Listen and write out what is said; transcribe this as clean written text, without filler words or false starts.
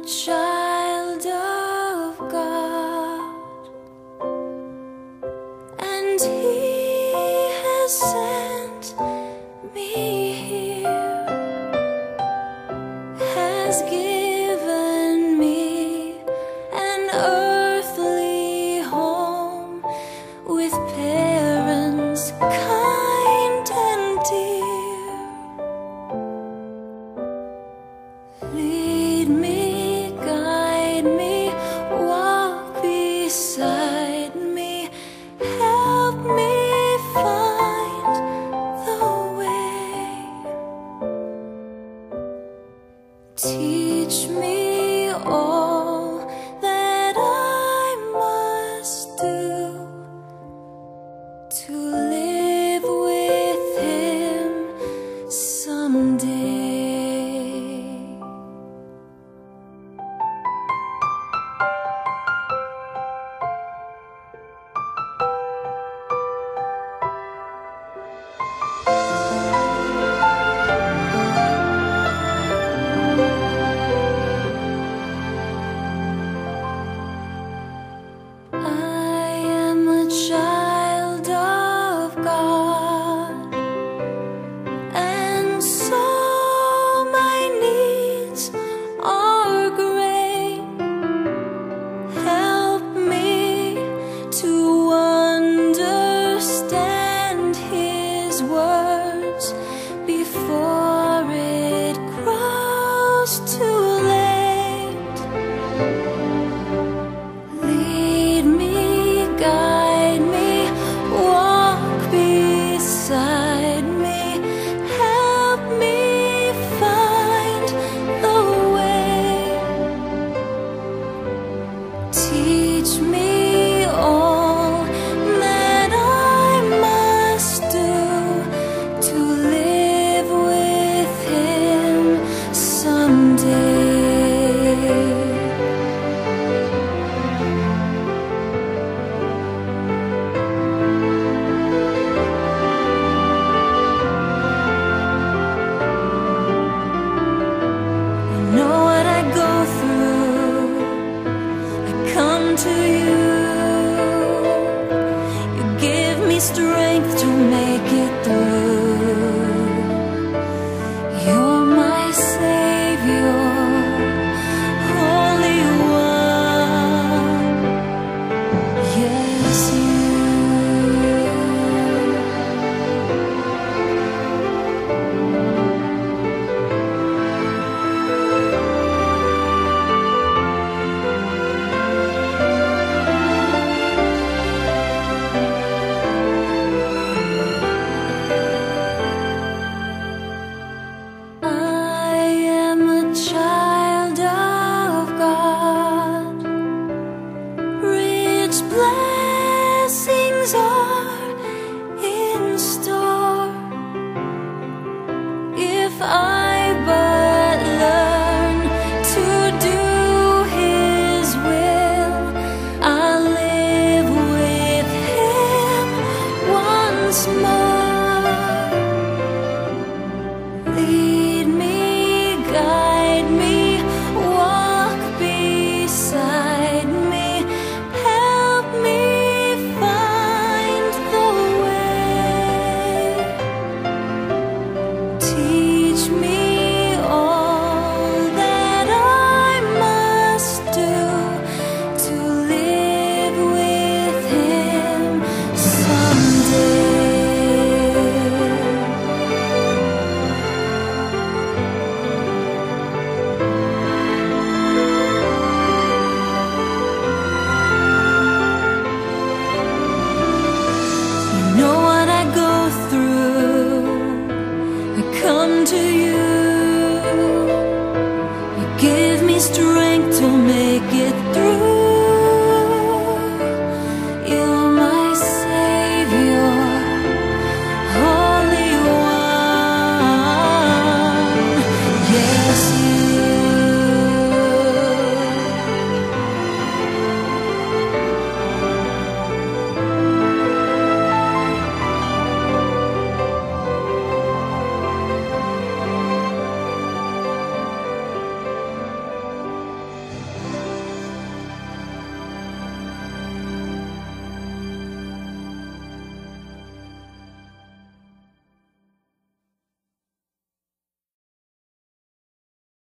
child of God, and He has sent me here, has given me an earthly home with parents kind and dear. Lead me, guide me, walk beside me, help me find the way. Teach me all that I must do to live with Him someday. Child of God, and so my needs are great. Help me to understand His words before it grows too late. Lead me, guide me, walk beside me, help me find the way. Teach me all that I must do to live with Him someday. To you, you give me strength to make it through. You're my Savior, Holy One. Yes, blessings are in store if I but learn to do His will. I'll live with Him once more. Lead me, guide me, walk beside me, to you.